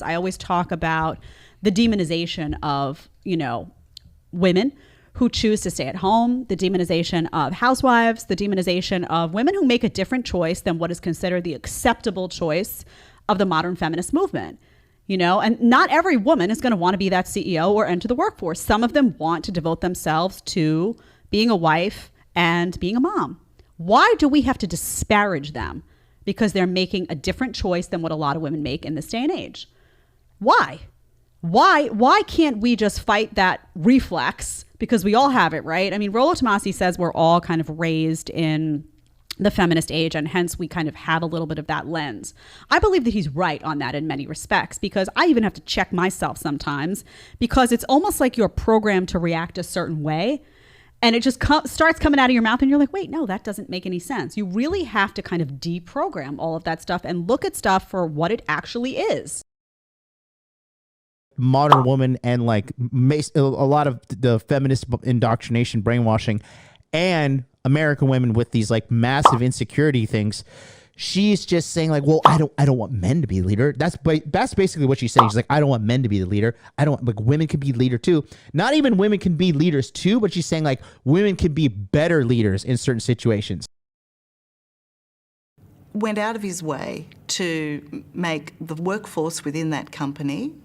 I always talk about the demonization of, women who choose to stay at home, the demonization of housewives, the demonization of women who make a different choice than what is considered the acceptable choice of the modern feminist movement. And not every woman is going to want to be that CEO or enter the workforce. Some of them want to devote themselves to being a wife and being a mom. Why do we have to disparage them because they're making a different choice than what a lot of women make in this day and age? Why? Why can't we just fight that reflex? Because we all have it, right? I mean, Rollo Tomassi says we're all kind of raised in the feminist age, and hence we kind of have a little bit of that lens. I believe that he's right on that in many respects, because I even have to check myself sometimes, because it's almost like you're programmed to react a certain way, and it just starts coming out of your mouth, and you're like, wait, no, that doesn't make any sense. You really have to kind of deprogram all of that stuff and look at stuff for what it actually is. Modern woman and like a lot of the feminist indoctrination, brainwashing, and American women with these like massive insecurity things. She's just saying like, well, I don't want men to be leader. That's basically what she's saying. She's like, I don't want men to be the leader. I don't like women can be leader too. Not even women can be leaders too, but she's saying like women can be better leaders in certain situations. Went out of his way to make the workforce within that company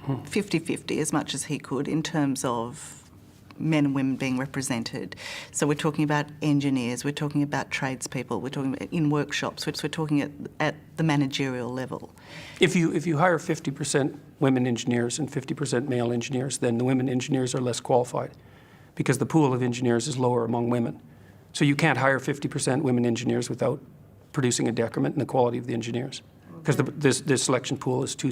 50-50 as much as he could in terms of men and women being represented. So we're talking about engineers, we're talking about tradespeople, we're talking about in workshops, we're talking at the managerial level. If you hire 50% women engineers and 50% male engineers, then the women engineers are less qualified because the pool of engineers is lower among women. So you can't hire 50% women engineers without producing a decrement in the quality of the engineers, because the selection pool is too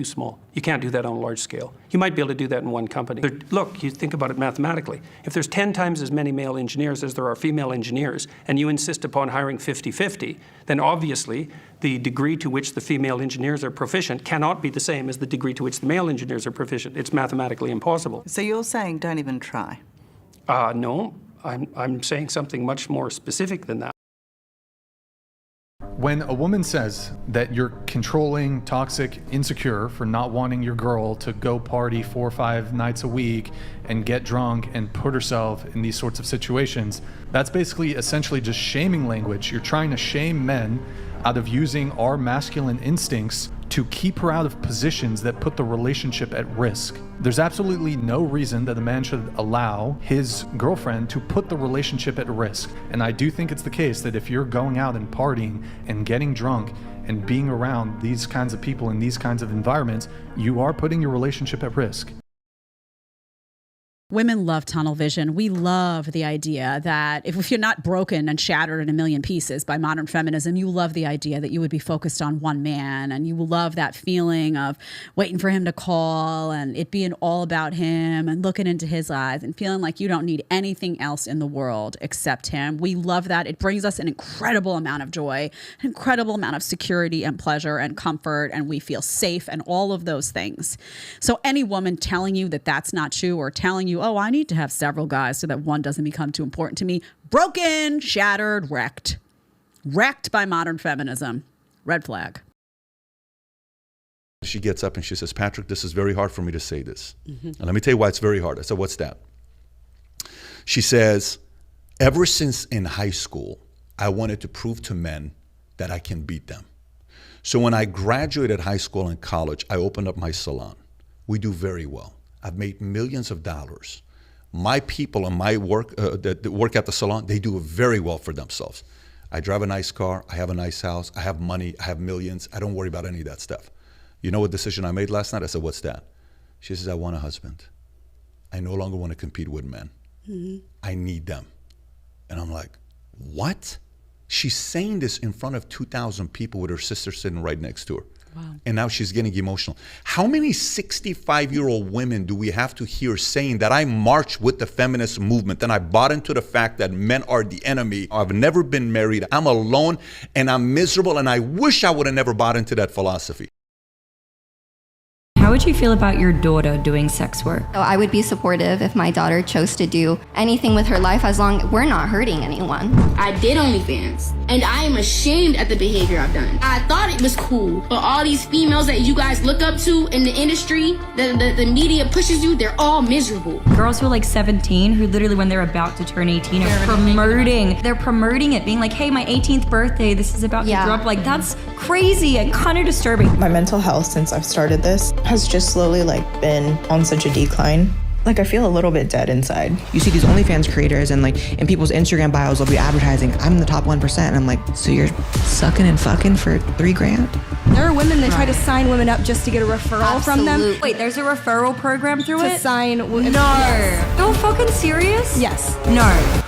small. You can't do that on a large scale. You might be able to do that in one company. But look, you think about it mathematically. If there's 10 times as many male engineers as there are female engineers, and you insist upon hiring 50-50, then obviously the degree to which the female engineers are proficient cannot be the same as the degree to which the male engineers are proficient. It's mathematically impossible. So you're saying don't even try? No, I'm saying something much more specific than that. When a woman says that you're controlling, toxic, insecure for not wanting your girl to go party 4 or 5 nights a week and get drunk and put herself in these sorts of situations, that's basically essentially just shaming language. You're trying to shame men out of using our masculine instincts to keep her out of positions that put the relationship at risk. There's absolutely no reason that a man should allow his girlfriend to put the relationship at risk. And I do think it's the case that if you're going out and partying and getting drunk and being around these kinds of people in these kinds of environments, you are putting your relationship at risk. Women love tunnel vision. We love the idea that if you're not broken and shattered in a million pieces by modern feminism, you love the idea that you would be focused on one man, and you love that feeling of waiting for him to call and it being all about him and looking into his eyes and feeling like you don't need anything else in the world except him. We love that. It brings us an incredible amount of joy, an incredible amount of security and pleasure and comfort, and we feel safe and all of those things. So any woman telling you that that's not true, or telling you, oh, I need to have several guys so that one doesn't become too important to me. Broken, shattered, wrecked. Wrecked by modern feminism. Red flag. She gets up and she says, Patrick, this is very hard for me to say this. And let me tell you why it's very hard. I said, what's that? She says, ever since in high school, I wanted to prove to men that I can beat them. So when I graduated high school and college, I opened up my salon. We do very well. I've made millions of dollars. My people and my work that work at the salon, they do very well for themselves. I drive a nice car. I have a nice house. I have money. I have millions. I don't worry about any of that stuff. You know what decision I made last night? I said, what's that? She says, I want a husband. I no longer want to compete with men. I need them. And I'm like, what? She's saying this in front of 2,000 people with her sister sitting right next to her. Wow. And now she's getting emotional. How many 65-year-old women do we have to hear saying that I marched with the feminist movement and I bought into the fact that men are the enemy? I've never been married. I'm alone and I'm miserable, and I wish I would have never bought into that philosophy. How would you feel about your daughter doing sex work? So I would be supportive if my daughter chose to do anything with her life as long as we're not hurting anyone. I did OnlyFans, and I am ashamed at the behavior I've done. I thought it was cool, but all these females that you guys look up to in the industry, the media pushes you, they're all miserable. Girls who are like 17, who literally when they're about to turn 18 are promoting it, being like, hey, my 18th birthday, this is about to drop. Like, that's crazy and kind of disturbing. My mental health since I've started this has just slowly been on such a decline. I feel a little bit dead inside. You see these OnlyFans creators and in people's Instagram bios, they'll be advertising, I'm the top 1%. And I'm like, so you're sucking and fucking for $3,000? There are women that try to sign women up just to get a referral from them. Wait, there's a referral program through it? To sign women. No. Yes. You're fucking serious? Yes. No.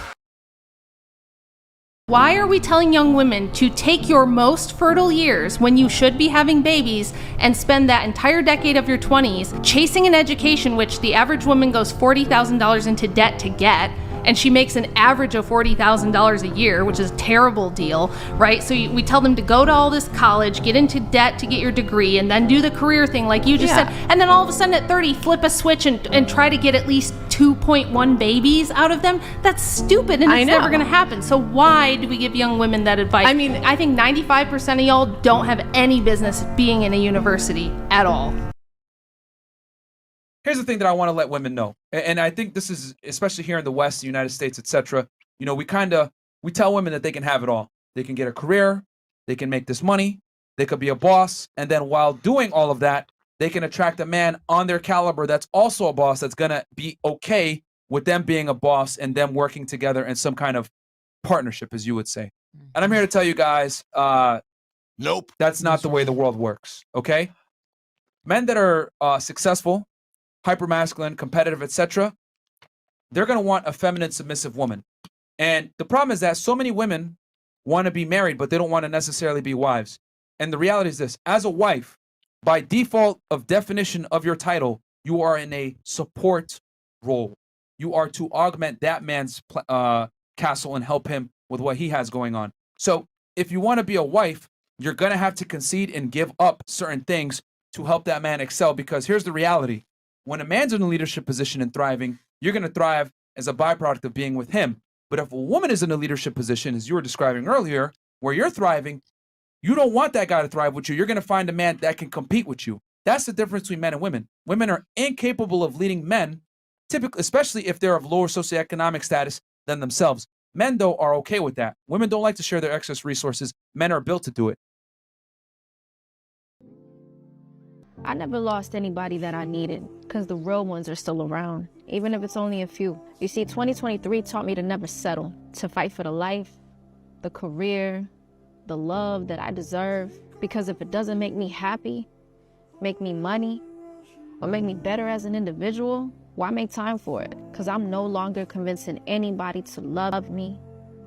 Why are we telling young women to take your most fertile years when you should be having babies and spend that entire decade of your 20s chasing an education which the average woman goes $40,000 into debt to get, and she makes an average of $40,000 a year, which is a terrible deal, right? So we tell them to go to all this college, get into debt to get your degree, and then do the career thing like you just said, and then all of a sudden at 30, flip a switch and try to get at least 2.1 babies out of them. That's stupid, and it's never gonna happen. So why do we give young women that advice? I mean, I think 95% of y'all don't have any business being in a university at all. Here's the thing that I want to let women know, and I think this is especially here in the West, the United States, etc. We tell women that they can have it all. They can get a career, they can make this money, they could be a boss, and then while doing all of that, they can attract a man on their caliber that's also a boss, that's gonna be okay with them being a boss and them working together in some kind of partnership, as you would say. And I'm here to tell you guys, nope, that's not the way the world works. Okay, men that are successful, hypermasculine, competitive, etc., they're going to want a feminine, submissive woman. And the problem is that so many women want to be married, but they don't want to necessarily be wives. And the reality is this: as a wife, by default of definition of your title, you are in a support role. You are to augment that man's castle and help him with what he has going on. So if you want to be a wife, you're going to have to concede and give up certain things to help that man excel, because here's the reality. When a man's in a leadership position and thriving, you're going to thrive as a byproduct of being with him. But if a woman is in a leadership position, as you were describing earlier, where you're thriving, you don't want that guy to thrive with you. You're going to find a man that can compete with you. That's the difference between men and women. Women are incapable of leading men, typically, especially if they're of lower socioeconomic status than themselves. Men, though, are okay with that. Women don't like to share their excess resources. Men are built to do it. I never lost anybody that I needed, because the real ones are still around, even if it's only a few. You see, 2023 taught me to never settle, to fight for the life, the career, the love that I deserve, because if it doesn't make me happy, make me money, or make me better as an individual, why make time for it? Because I'm no longer convincing anybody to love me,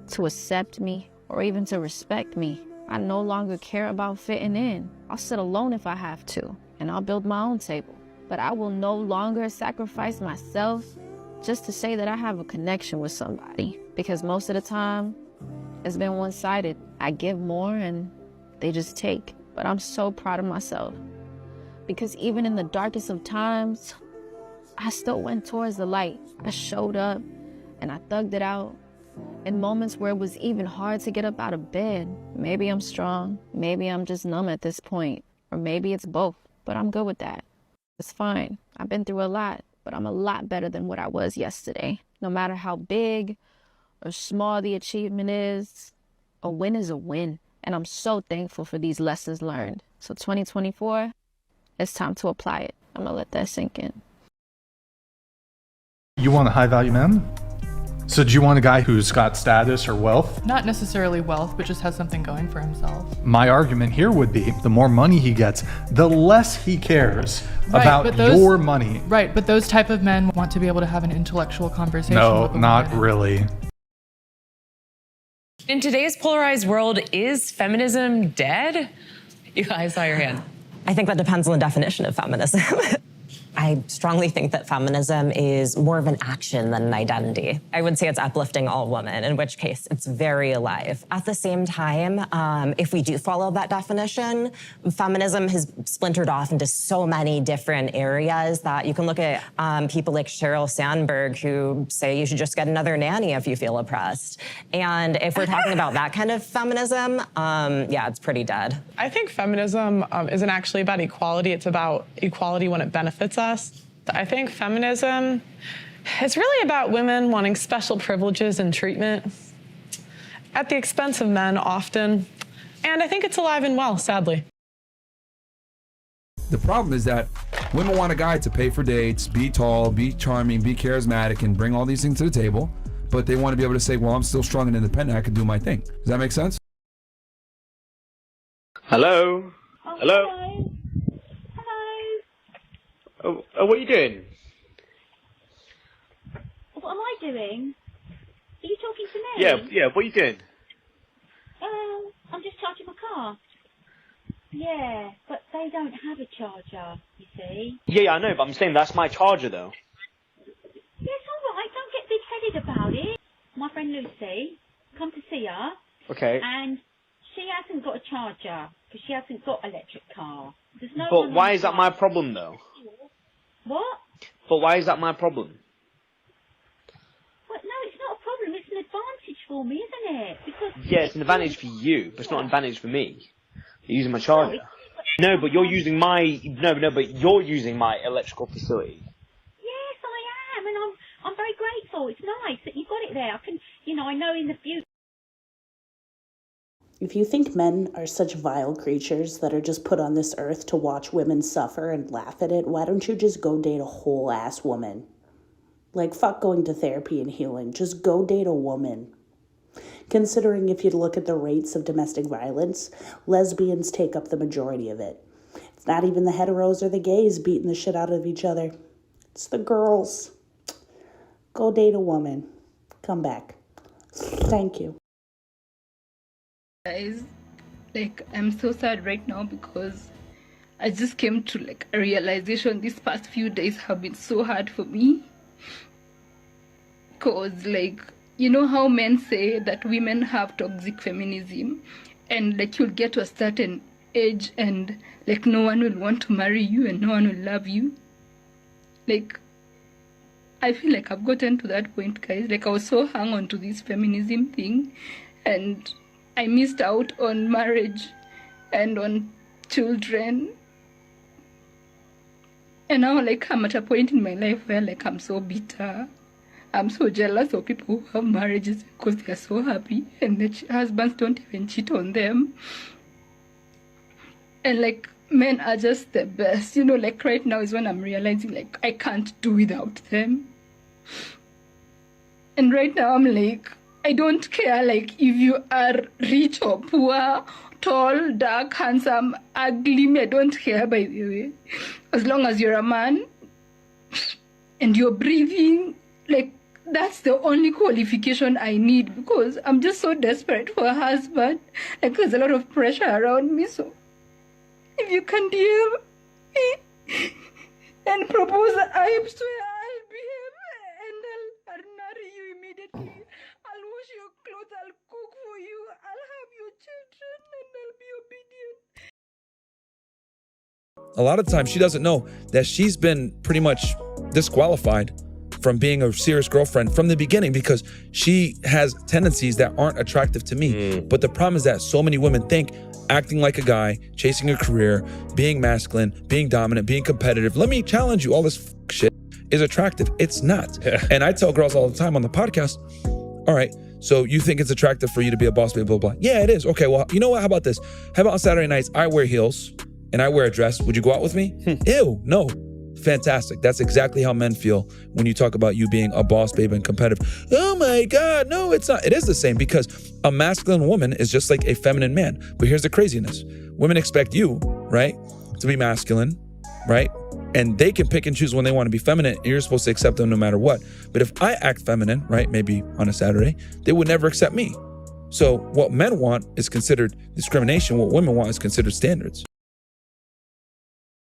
to accept me, or even to respect me. I no longer care about fitting in. I'll sit alone if I have to, and I'll build my own table. But I will no longer sacrifice myself just to say that I have a connection with somebody, because most of the time, it's been one-sided. I give more and they just take. But I'm so proud of myself, because even in the darkest of times, I still went towards the light. I showed up and I thugged it out. In moments where it was even hard to get up out of bed. Maybe I'm strong, maybe I'm just numb at this point, or maybe it's both, but I'm good with that. It's fine. I've been through a lot, but I'm a lot better than what I was yesterday. No matter how big or small the achievement is, a win is a win. And I'm so thankful for these lessons learned. So 2024, it's time to apply it. I'm gonna let that sink in. You want a high value man? So do you want a guy who's got status or wealth? Not necessarily wealth, but just has something going for himself. My argument here would be the more money he gets, the less he cares about your money. Right, but those type of men want to be able to have an intellectual conversation No, with a not woman. really. In today's polarized world, is feminism dead? I saw your hand. I think that depends on the definition of feminism. I strongly think that feminism is more of an action than an identity. I would say it's uplifting all women, in which case it's very alive. At the same time, if we do follow that definition, feminism has splintered off into so many different areas that you can look at people like Sheryl Sandberg who say you should just get another nanny if you feel oppressed. And if we're talking about that kind of feminism, yeah, it's pretty dead. I think feminism isn't actually about equality. It's about equality when it benefits us. I think feminism is really about women wanting special privileges and treatment at the expense of men often. And I think it's alive and well, sadly. The problem is that women want a guy to pay for dates, be tall, be charming, be charismatic, and bring all these things to the table. But they want to be able to say, well, I'm still strong and independent. I can do my thing. Does that make sense? Hello? Oh, Hello? Hello? Oh, what are you doing? What am I doing? Are you talking to me? Yeah, what are you doing? I'm just charging my car. Yeah, but they don't have a charger, you see. Yeah, I know, but I'm saying that's my charger, though. Yes, all right, don't get big-headed about it. My friend Lucy, come to see her. Okay. And she hasn't got a charger, because she hasn't got an electric car. There's no But one why on is that site. my problem, though? What? But why is that my problem? Well, no, it's not a problem. It's an advantage for me, isn't it? Because Yeah, it's an advantage for you, but it's not an advantage for me. You're using my charger. No, but you're using my... No, but you're using my electrical facility. yes, I am, and I'm very grateful. It's nice that you've got it there. I can, I know in the future. If you think men are such vile creatures that are just put on this earth to watch women suffer and laugh at it, why don't you just go date a whole ass woman? Like, fuck going to therapy and healing. Just go date a woman. Considering if you look at the rates of domestic violence, lesbians take up the majority of it. It's not even the heteros or the gays beating the shit out of each other. It's the girls. Go date a woman. Come back. Thank you. Guys, I'm so sad right now because I just came to a realization. These past few days have been so hard for me, because you know how men say that women have toxic feminism, and you'll get to a certain age and no one will want to marry you and no one will love you. I feel like I've gotten to that point, guys. I was so hung on to this feminism thing, and I missed out on marriage and on children. And now I'm at a point in my life where I'm so bitter. I'm so jealous of people who have marriages because they are so happy and their husbands don't even cheat on them. And men are just the best. Right now is when I'm realizing I can't do without them. And right now I'm I don't care if you are rich or poor, tall, dark, handsome, ugly. I don't care, by the way. As long as you're a man and you're breathing, that's the only qualification I need, because I'm just so desperate for a husband. There's a lot of pressure around me, so if you can deal me and propose, I swear I'll behave and I'll marry you immediately. I'll wash your clothes, I'll cook for you, I'll have your children, and I'll be obedient. A lot of times she doesn't know that she's been pretty much disqualified from being a serious girlfriend from the beginning because she has tendencies that aren't attractive to me. But the problem is that so many women think acting like a guy, chasing a career, being masculine, being dominant, being competitive, let me challenge you, all this shit is attractive. It's not. And I tell girls all the time on the podcast, all right, so you think it's attractive for you to be a boss baby, blah, blah, blah. Yeah, it is. Okay, well, you know what? How about this? How about on Saturday nights, I wear heels and I wear a dress. Would you go out with me? Ew, no. Fantastic. That's exactly how men feel when you talk about you being a boss babe and competitive. Oh my God, no, it's not. It is the same, because a masculine woman is just like a feminine man. But here's the craziness. Women expect you, right, to be masculine, right? And they can pick and choose when they want to be feminine, and you're supposed to accept them no matter what. But if I act feminine, right, maybe on a Saturday, they would never accept me. So what men want is considered discrimination. What women want is considered standards.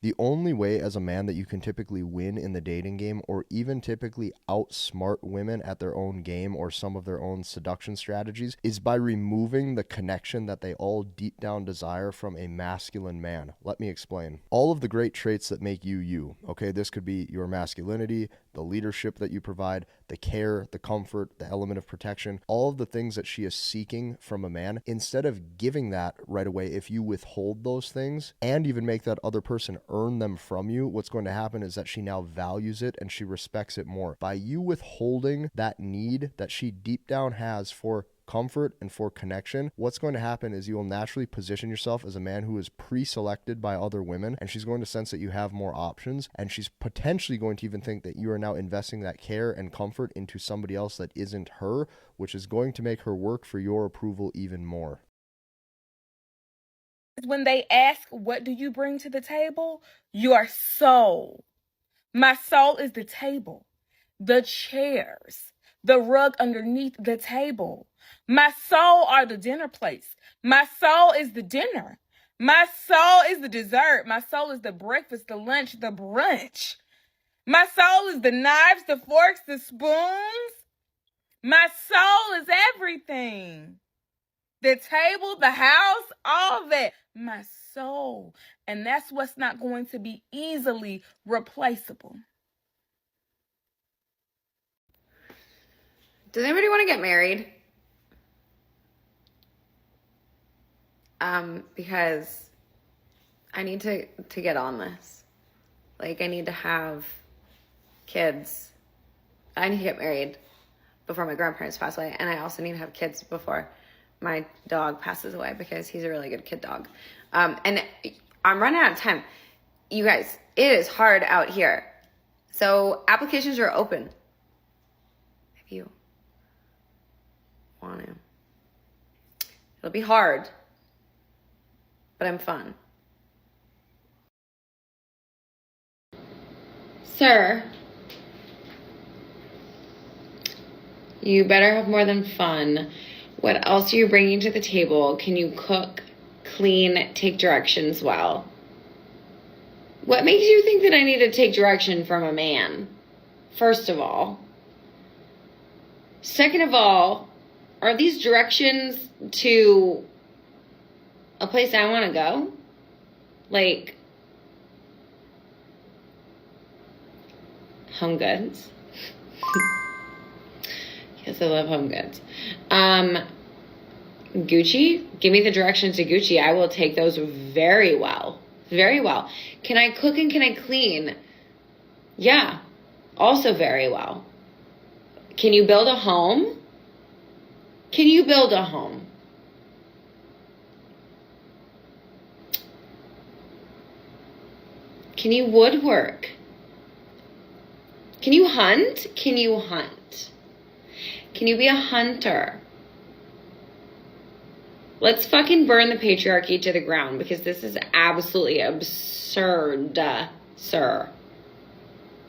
The only way as a man that you can typically win in the dating game, or even typically outsmart women at their own game or some of their own seduction strategies, is by removing the connection that they all deep down desire from a masculine man. Let me explain. All of the great traits that make you you, okay? This could be your masculinity, the leadership that you provide, the care, the comfort, the element of protection, all of the things that she is seeking from a man. Instead of giving that right away, if you withhold those things and even make that other person earn them from you, what's going to happen is that she now values it and she respects it more. By you withholding that need that she deep down has for comfort and for connection, what's going to happen is you will naturally position yourself as a man who is pre-selected by other women, and she's going to sense that you have more options, and she's potentially going to even think that you are now investing that care and comfort into somebody else that isn't her, which is going to make her work for your approval even more. When they ask, what do you bring to the table? Your soul. My soul is the table, the chairs, the rug underneath the table. My soul are the dinner plates. My soul is the dinner. My soul is the dessert. My soul is the breakfast, the lunch, the brunch. My soul is the knives, the forks, the spoons. My soul is everything. The table, the house, all that. My soul. And that's what's not going to be easily replaceable. Does anybody want to get married? Because I need to get on this. Like, I need to have kids. I need to get married before my grandparents pass away. And I also need to have kids before my dog passes away, because he's a really good kid dog. And I'm running out of time. You guys, it is hard out here. So applications are open. If you want to. It'll be hard, but I'm fun. Sir, you better have more than fun. What else are you bringing to the table? Can you cook, clean, take directions well? What makes you think that I need to take direction from a man? First of all. Second of all, are these directions to a place I want to go? Like Home Goods? Yes, I love Home Goods. Gucci? Give me the directions to Gucci. I will take those very well. Very well. Can I cook and can I clean? Yeah, also very well. Can you build a home? Can you build a home? Can you woodwork? Can you hunt? Can you hunt? Can you be a hunter? Let's fucking burn the patriarchy to the ground, because this is absolutely absurd, sir.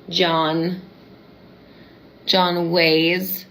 John Wees.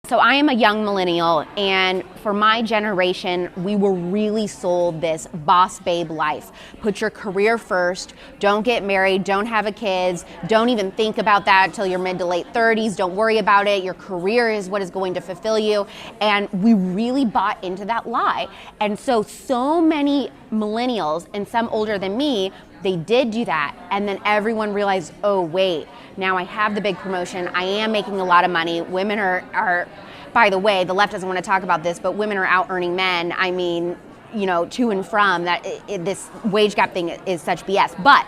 So I am a young millennial, and for my generation, we were really sold this boss babe life. Put your career first, don't get married, don't have kids, don't even think about that until your mid to late 30s, don't worry about it, your career is what is going to fulfill you. And we really bought into that lie. And so many millennials, and some older than me, they did do that, and then everyone realized, oh wait, now I have the big promotion, I am making a lot of money, women are, by the way, the left doesn't want to talk about this, but women are out earning men, I mean, you know, to and from, that this wage gap thing is such BS, but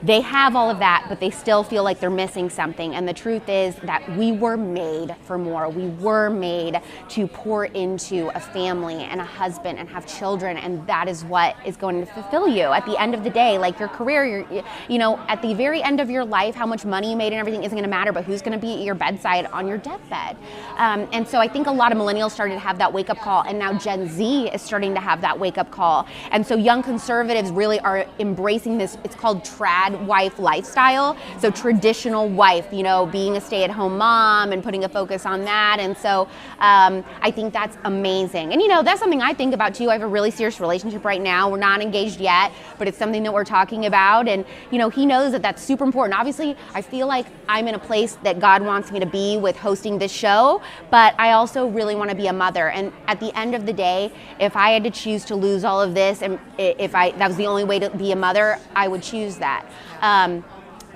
they have all of that, but they still feel like they're missing something. And the truth is that we were made for more. We were made to pour into a family and a husband and have children, and that is what is going to fulfill you at the end of the day. Like your career, you know, at the very end of your life, how much money you made and everything isn't going to matter, but who's going to be at your bedside on your deathbed. And so I think a lot of millennials started to have that wake-up call, and now Gen Z is starting to have that wake-up call. And so young conservatives really are embracing this. It's called trad wife lifestyle. So traditional wife, you know, being a stay-at-home mom and putting a focus on that. And so I think that's amazing. And you know, that's something I think about too. I have a really serious relationship right now. We're not engaged yet, but it's something that we're talking about. And you know, he knows that that's super important. Obviously, I feel like I'm in a place that God wants me to be with hosting this show, but I also really want to be a mother. And at the end of the day, if I had to choose to lose all of this, and if that was the only way to be a mother, I would choose that.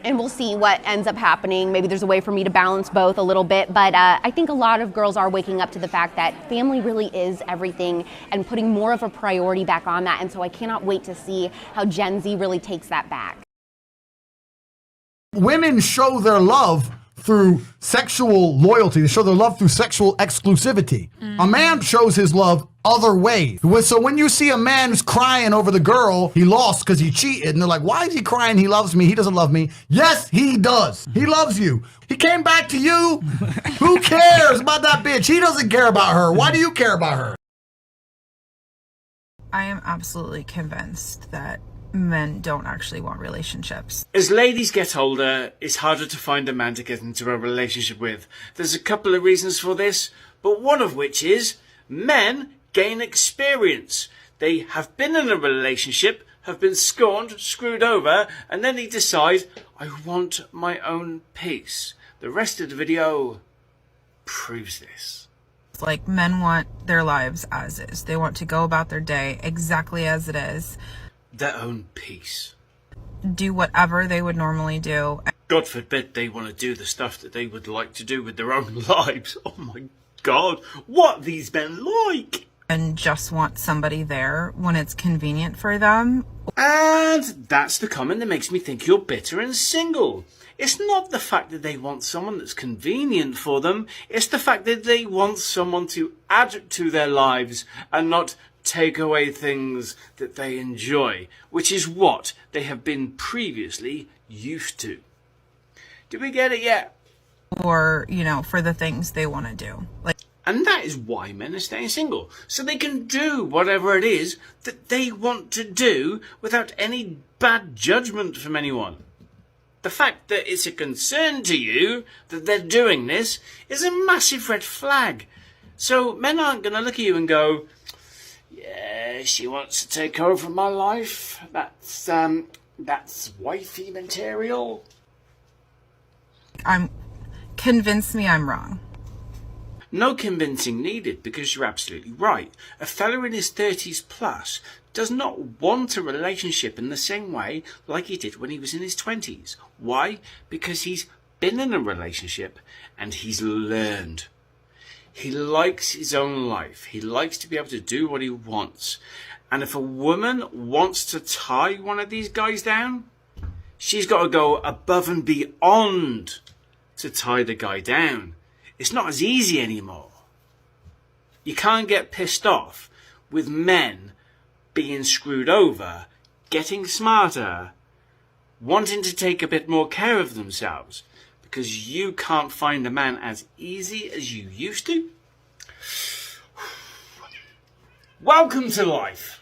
And we'll see what ends up happening. Maybe there's a way for me to balance both a little bit, but I think a lot of girls are waking up to the fact that family really is everything and putting more of a priority back on that. And so I cannot wait to see how Gen Z really takes that back. Women show their love through sexual loyalty. They show their love through sexual exclusivity. A man shows his love other ways. So when you see a man who's crying over the girl he lost because he cheated, and they're like, why is he crying? He loves me. He doesn't love me. Yes, he does. He loves you. He came back to you. Who cares about that bitch? He doesn't care about her. Why do you care about her? I am absolutely convinced that men don't actually want relationships. As ladies get older, it's harder to find a man to get into a relationship with. There's a couple of reasons for this, but one of which is men gain experience. They have been in a relationship, have been scorned, screwed over, and then they decide, I want my own peace. The rest of the video proves this. It's like men want their lives as is. They want to go about their day exactly as it is. Their own peace. Do whatever they would normally do. God forbid they want to do the stuff that they would like to do with their own lives. Oh my God, what these men like. And just want somebody there when it's convenient for them. And that's the comment that makes me think you're bitter and single. It's not the fact that they want someone that's convenient for them. It's the fact that they want someone to add to their lives and not take away things that they enjoy, which is what they have been previously used to. Do we get it yet? Or, you know, for the things they want to do. And that is why men are staying single, so they can do whatever it is that they want to do without any bad judgment from anyone. The fact that it's a concern to you that they're doing this is a massive red flag. So men aren't going to look at you and go, yeah, she wants to take over my life. That's wifey material. Convince me I'm wrong. No convincing needed, because you're absolutely right. A fella in his 30s plus does not want a relationship in the same way like he did when he was in his 20s. Why? Because he's been in a relationship and he's learned. He likes his own life. He likes to be able to do what he wants. And if a woman wants to tie one of these guys down, she's got to go above and beyond to tie the guy down. It's not as easy anymore. You can't get pissed off with men being screwed over, getting smarter, wanting to take a bit more care of themselves, because you can't find a man as easy as you used to. Welcome to life.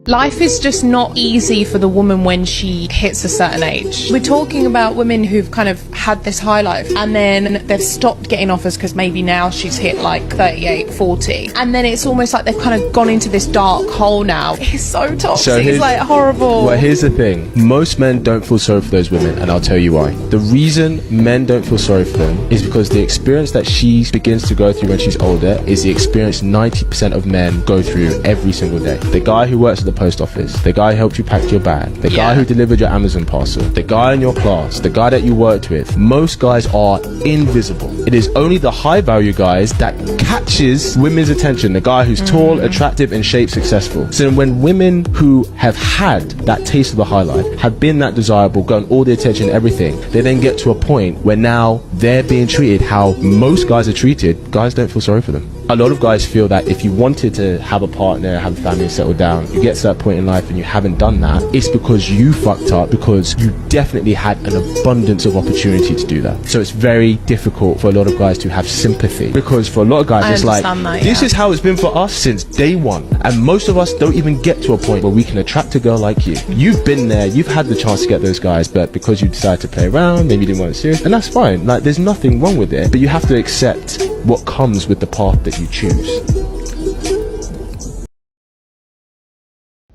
Life is just not easy for the woman when she hits a certain age. We're talking about women who've kind of had this high life and then they've stopped getting offers because maybe now she's hit like 38, 40. And then it's almost like they've kind of gone into this dark hole now. It's so toxic, it's like horrible. Well, here's the thing. Most men don't feel sorry for those women, and I'll tell you why. The reason men don't feel sorry for them is because the experience that she begins to go through when she's older is the experience 90% of men go through every single day. The guy who works at the post office, the guy who helped you pack your bag, the guy who delivered your Amazon parcel, the guy in your class, the guy that you worked with, most guys are invisible. It is only the high value guys that catches women's attention, the guy who's tall, attractive and shaped, successful. So when women who have had that taste of the high life, have been that desirable, gotten all the attention, everything, they then get to a point where now they're being treated how most guys are treated. Guys don't feel sorry for them. A lot of guys feel that if you wanted to have a partner, have a family, settle down, you get to that point in life and you haven't done that, it's because you fucked up, because you definitely had an abundance of opportunity to do that. So it's very difficult for a lot of guys to have sympathy, because for a lot of guys it's like, this is how it's been for us since day one. And most of us don't even get to a point where we can attract a girl like you. You've been there, you've had the chance to get those guys, but because you decided to play around, maybe you didn't want it serious, and that's fine. Like, there's nothing wrong with it, but you have to accept what comes with the path that you choose.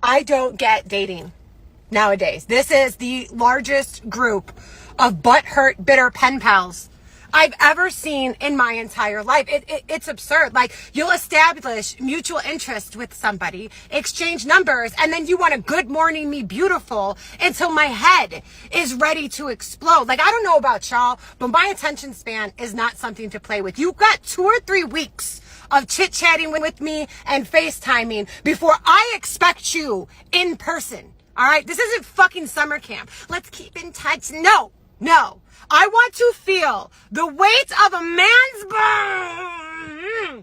I don't get dating nowadays. This is the largest group of butthurt, bitter pen pals I've ever seen in my entire life. It's absurd. Like, you'll establish mutual interest with somebody, exchange numbers, and then you want to good morning me beautiful until my head is ready to explode. Like, I don't know about y'all, but my attention span is not something to play with. You've got 2 or 3 weeks of chit-chatting with me and FaceTiming before I expect you in person. All right? This isn't fucking summer camp. Let's keep in touch. No. I want to feel the weight of a man's I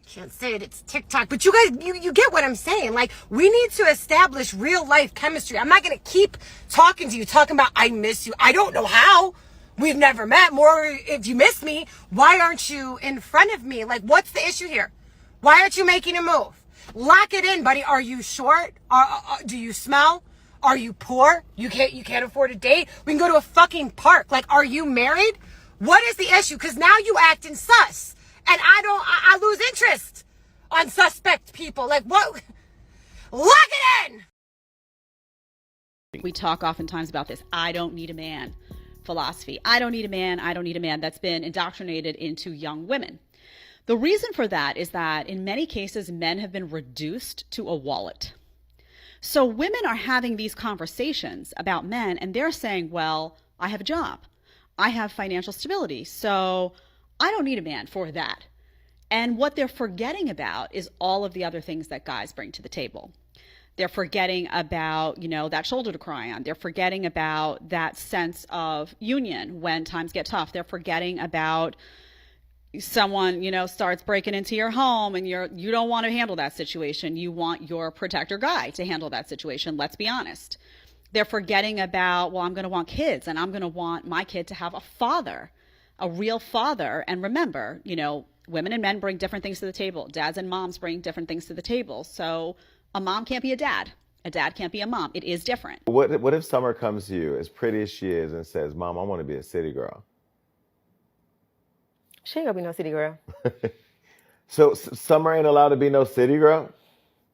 can't say it, it's TikTok, but you guys, you get what I'm saying. Like, we need to establish real life chemistry. I'm not going to keep talking to you, talking about I miss you. I don't know how. We've never met. More, if you miss me, why aren't you in front of me? Like, what's the issue here? Why aren't you making a move? Lock it in, buddy. Are you short? Do you smell? Are you poor? You can't afford a date? We can go to a fucking park. Like, are you married? What is the issue? Because now you acting sus. And I lose interest on suspect people. Like, what? Lock it in! We talk oftentimes about this I don't need a man philosophy. I don't need a man. I don't need a man. That's been indoctrinated into young women. The reason for that is that in many cases, men have been reduced to a wallet. So women are having these conversations about men and they're saying, well, I have a job. I have financial stability. So I don't need a man for that. And what they're forgetting about is all of the other things that guys bring to the table. They're forgetting about, that shoulder to cry on. They're forgetting about that sense of union when times get tough. They're forgetting about someone, starts breaking into your home and you don't want to handle that situation. You want your protector guy to handle that situation. Let's be honest. They're forgetting about, well, I'm going to want kids and I'm going to want my kid to have a father, a real father. And remember, women and men bring different things to the table. Dads and moms bring different things to the table. So a mom can't be a dad. A dad can't be a mom. It is different. What if Summer comes to you, as pretty as she is, and says, Mom, I want to be a city girl? She ain't gonna be no city girl. So Summer ain't allowed to be no city girl?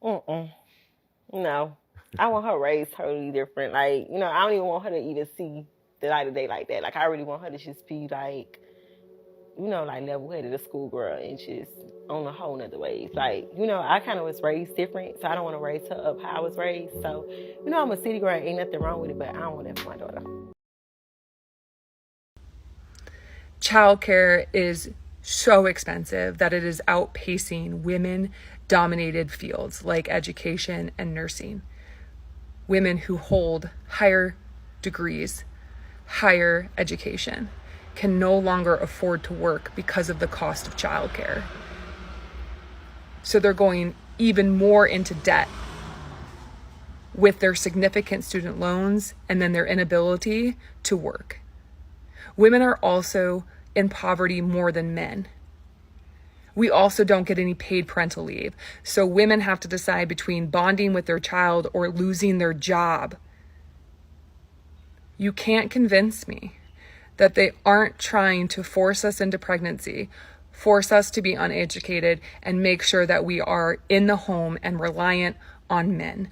No. I want her raised totally different. Like, I don't even want her to even see the light of day like that. Like, I really want her to just be like, like level-headed, a schoolgirl, and just on a whole nother wave. Like, I kind of was raised different, so I don't want to raise her up how I was raised. So, I'm a city girl, ain't nothing wrong with it, but I don't want that for my daughter. Childcare is so expensive that it is outpacing women-dominated fields like education and nursing. Women who hold higher degrees, higher education, can no longer afford to work because of the cost of childcare. So they're going even more into debt with their significant student loans and then their inability to work. Women are also in poverty more than men. We also don't get any paid parental leave. So women have to decide between bonding with their child or losing their job. You can't convince me that they aren't trying to force us into pregnancy, force us to be uneducated, and make sure that we are in the home and reliant on men.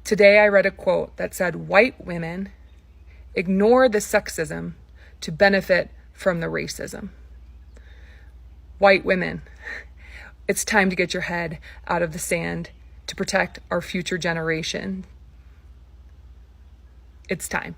Today I read a quote that said, white women ignore the sexism to benefit from the racism. White women, it's time to get your head out of the sand to protect our future generation. It's time.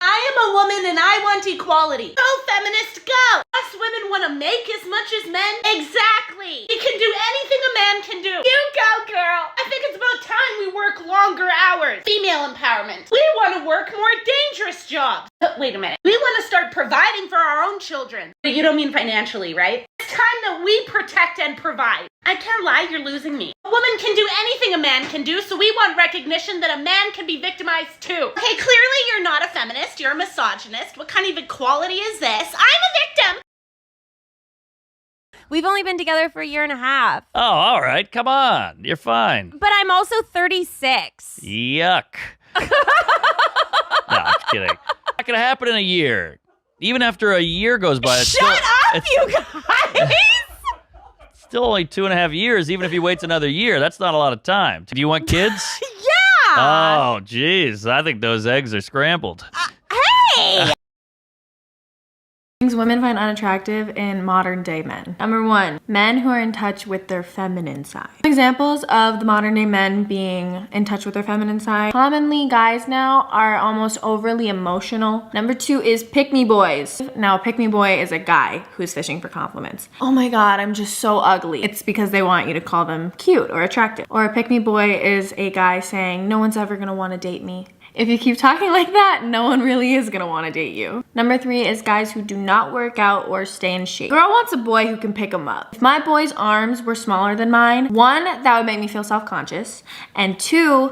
I am a woman woman and I want equality. Go, feminist, go! Us women want to make as much as men? Exactly! We can do anything a man can do. You go, girl! I think it's about time we work longer hours. Female empowerment. We want to work more dangerous jobs. Wait a minute. We want to start providing for our own children. But you don't mean financially, right? It's time that we protect and provide. I can't lie, you're losing me. A woman can do anything a man can do, so we want recognition that a man can be victimized too. Okay, clearly you're not a feminist, you're a misogynist. What kind of equality is this? I'm a victim! We've only been together for a year and a half. Oh, all right. Come on. You're fine. But I'm also 36. Yuck. No, I'm kidding. Not going to happen in a year. Even after a year goes by. Shut up, you guys! Still only 2.5 years, even if he waits another year. That's not a lot of time. Do you want kids? Yeah! Oh, geez. I think those eggs are scrambled. Hey! Things women find unattractive in modern day men. Number 1, men who are in touch with their feminine side. Examples of the modern day men being in touch with their feminine side. Commonly, guys now are almost overly emotional. Number 2 is pick-me boys. Now, a pick-me boy is a guy who's fishing for compliments. Oh my god, I'm just so ugly. It's because they want you to call them cute or attractive. Or a pick-me boy is a guy saying, no one's ever gonna wanna date me. If you keep talking like that, no one really is gonna wanna date you. Number 3 is guys who do not work out or stay in shape. Girl wants a boy who can pick him up. If my boy's arms were smaller than mine, 1, that would make me feel self-conscious, and 2,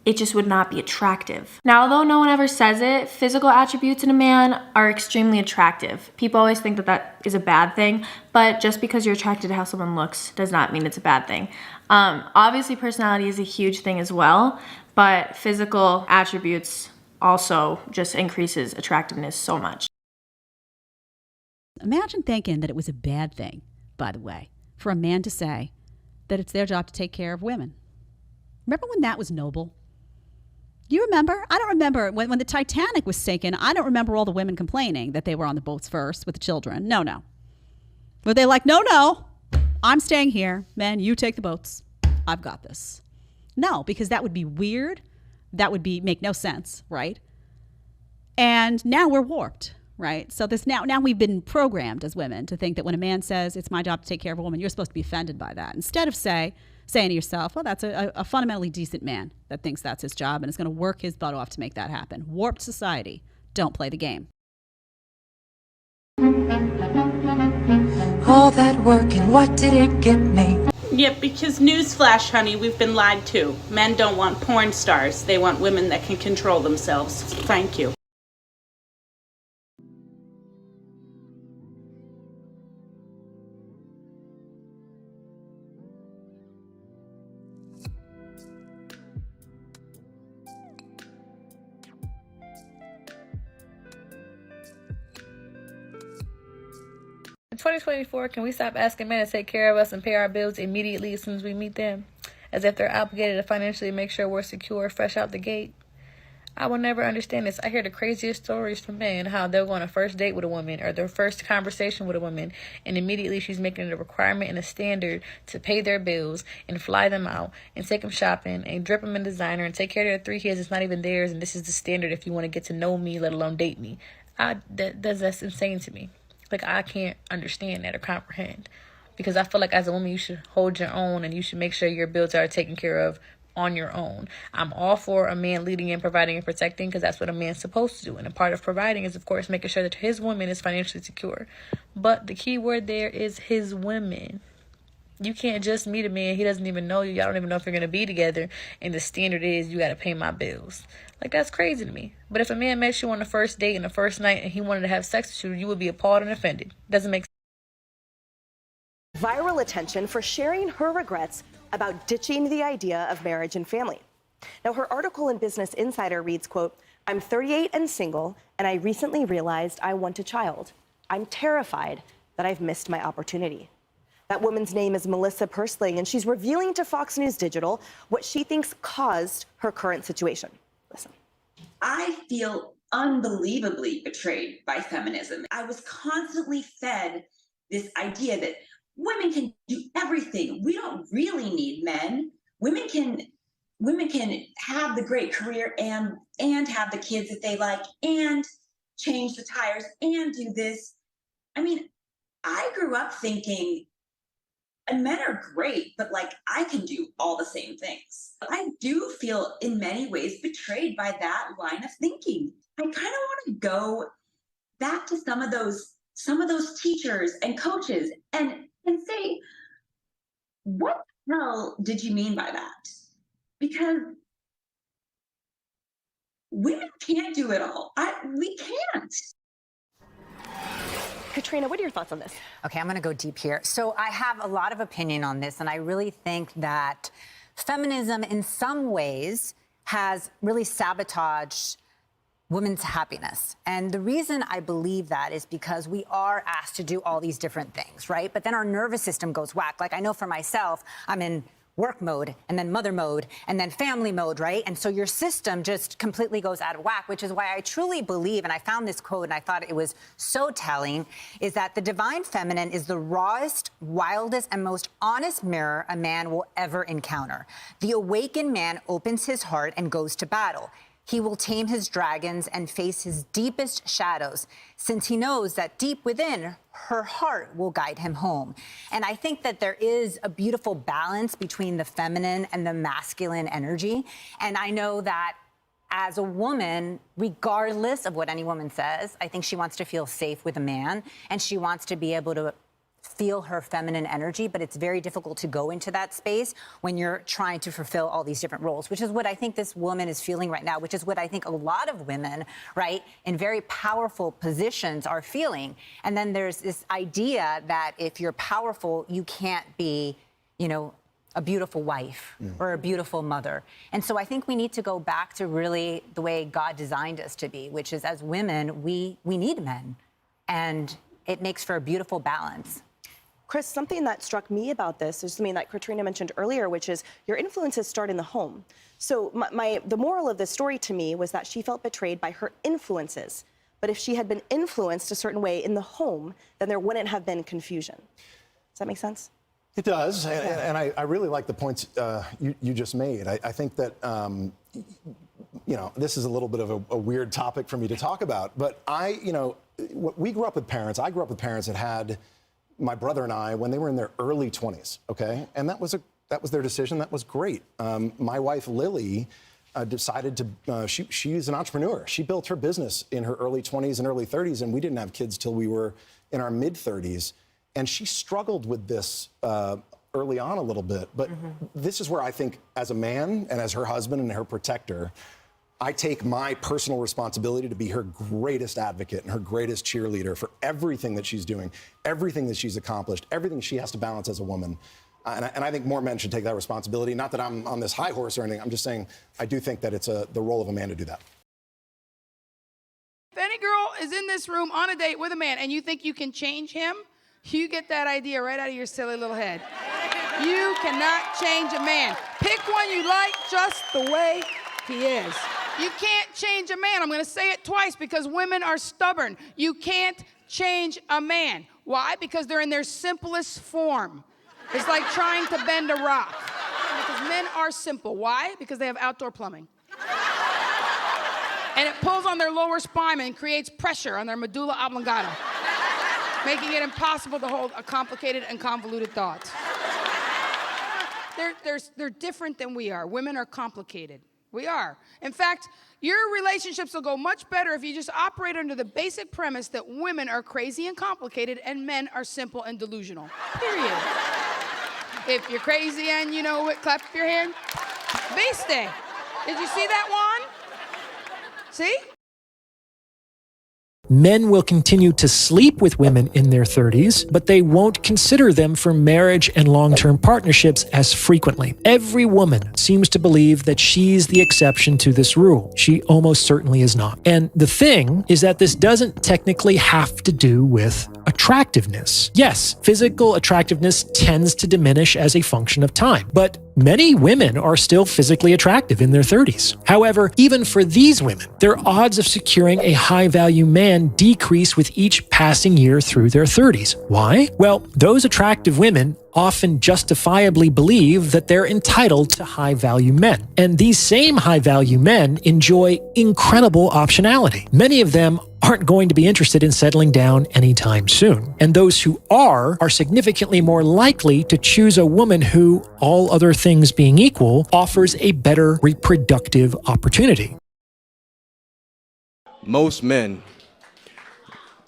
it just would not be attractive. Now, although no one ever says it, physical attributes in a man are extremely attractive. People always think that that is a bad thing, but just because you're attracted to how someone looks does not mean it's a bad thing. Obviously, personality is a huge thing as well, but physical attributes also just increases attractiveness so much. Imagine thinking that it was a bad thing, by the way, for a man to say that it's their job to take care of women. Remember when that was noble? You remember? I don't remember. When the Titanic was sinking, I don't remember all the women complaining that they were on the boats first with the children. No. Were they like, no, I'm staying here. Men, you take the boats. I've got this. No, because that would be weird. That would make no sense, right? And now we're warped, right? So this now we've been programmed as women to think that when a man says it's my job to take care of a woman, you're supposed to be offended by that. Instead of saying to yourself, well, that's a fundamentally decent man that thinks that's his job and is going to work his butt off to make that happen. Warped society. Don't play the game. All that work and what did it get me? Yep, because newsflash, honey, we've been lied to. Men don't want porn stars. They want women that can control themselves. Thank you. In 2024, can we stop asking men to take care of us and pay our bills immediately as soon as we meet them? As if they're obligated to financially make sure we're secure fresh out the gate? I will never understand this. I hear the craziest stories from men, how they'll go on a first date with a woman or their first conversation with a woman, and immediately she's making it a requirement and a standard to pay their bills and fly them out and take them shopping and drip them in designer and take care of their 3 kids. It's not even theirs, and this is the standard if you want to get to know me, let alone date me. That's insane to me. Like, I can't understand that or comprehend, because I feel like as a woman, you should hold your own and you should make sure your bills are taken care of on your own. I'm all for a man leading and providing and protecting, because that's what a man's supposed to do. And a part of providing is, of course, making sure that his woman is financially secure. But the key word there is his women. You can't just meet a man, he doesn't even know you. Y'all don't even know if you're going to be together, and the standard is you got to pay my bills. Like, that's crazy to me. But if a man met you on the first date and the first night and he wanted to have sex with you, you would be appalled and offended. Doesn't make sense. Viral attention for sharing her regrets about ditching the idea of marriage and family. Now, her article in Business Insider reads, quote, "I'm 38 and single, and I recently realized I want a child. I'm terrified that I've missed my opportunity." That woman's name is Melissa Persling, and she's revealing to Fox News Digital what she thinks caused her current situation. Listen. I feel unbelievably betrayed by feminism. I was constantly fed this idea that women can do everything. We don't really need men. Women can have the great career and have the kids that they like and change the tires and do this. I mean, I grew up thinking, and men are great, but like I can do all the same things. I do feel in many ways betrayed by that line of thinking. I kind of want to go back to some of those teachers and coaches and say, what the hell did you mean by that? Because women can't do it all. We can't. Katrina, what are your thoughts on this? Okay, I'm going to go deep here. So I have a lot of opinion on this, and I really think that feminism in some ways has really sabotaged women's happiness. And the reason I believe that is because we are asked to do all these different things, right? But then our nervous system goes whack. Like I know for myself, I'm in work mode and then mother mode and then family mode, right? And so your system just completely goes out of whack, which is why I truly believe, and I found this quote and I thought it was so telling, is that the divine feminine is the rawest, wildest, and most honest mirror a man will ever encounter. The awakened man opens his heart and goes to battle. He will tame his dragons and face his deepest shadows, since he knows that deep within, her heart will guide him home. And I think that there is a beautiful balance between the feminine and the masculine energy. And I know that as a woman, regardless of what any woman says, I think she wants to feel safe with a man, and she wants to be able to feel her feminine energy, but it's very difficult to go into that space when you're trying to fulfill all these different roles, which is what I think this woman is feeling right now, which is what I think a lot of women, right, in very powerful positions are feeling. And then there's this idea that if you're powerful, you can't be, you know, a beautiful wife or a beautiful mother. And so I think we need to go back to really the way God designed us to be, which is as women, we need men. And it makes for a beautiful balance. Chris, something that struck me about this is something that Katrina mentioned earlier, which is your influences start in the home. So the moral of this story to me was that she felt betrayed by her influences. But if she had been influenced a certain way in the home, then there wouldn't have been confusion. Does that make sense? It does, and I really like the points you just made. I think that, you know, this is a little bit of a weird topic for me to talk about, but we grew up with parents. I grew up with parents that had my brother and I when they were in their early 20s, okay? And that was their decision. That was great. My wife, Lily, decided to, she's an entrepreneur. She built her business in her early 20s and early 30s, and we didn't have kids till we were in our mid 30s. And she struggled with this early on a little bit. But this is where I think as a man and as her husband and her protector, I take my personal responsibility to be her greatest advocate and her greatest cheerleader for everything that she's doing, everything that she's accomplished, everything she has to balance as a woman. And I think more men should take that responsibility. Not that I'm on this high horse or anything. I'm just saying I do think that it's the role of a man to do that. If any girl is in this room on a date with a man and you think you can change him, you get that idea right out of your silly little head. You cannot change a man. Pick one you like just the way he is. You can't change a man. I'm going to say it twice because women are stubborn. You can't change a man. Why? Because they're in their simplest form. It's like trying to bend a rock. Because men are simple. Why? Because they have outdoor plumbing. And it pulls on their lower spine and creates pressure on their medulla oblongata, making it impossible to hold a complicated and convoluted thought. They're different than we are. Women are complicated. We are. In fact, your relationships will go much better if you just operate under the basic premise that women are crazy and complicated and men are simple and delusional. Period. If you're crazy and you know it, clap your hand. Beast Day. Did you see that one? See? Men will continue to sleep with women in their 30s, but they won't consider them for marriage and long-term partnerships as frequently. Every woman seems to believe that she's the exception to this rule. She almost certainly is not. And the thing is that this doesn't technically have to do with attractiveness. Yes, physical attractiveness tends to diminish as a function of time, but Many women are still physically attractive in their 30s. However, even for these women, their odds of securing a high-value man decrease with each passing year through their 30s. Why? Well, those attractive women often justifiably believe that they're entitled to high-value men. And these same high-value men enjoy incredible optionality. Many of them aren't going to be interested in settling down anytime soon. And those who are significantly more likely to choose a woman who, all other things being equal, offers a better reproductive opportunity. Most men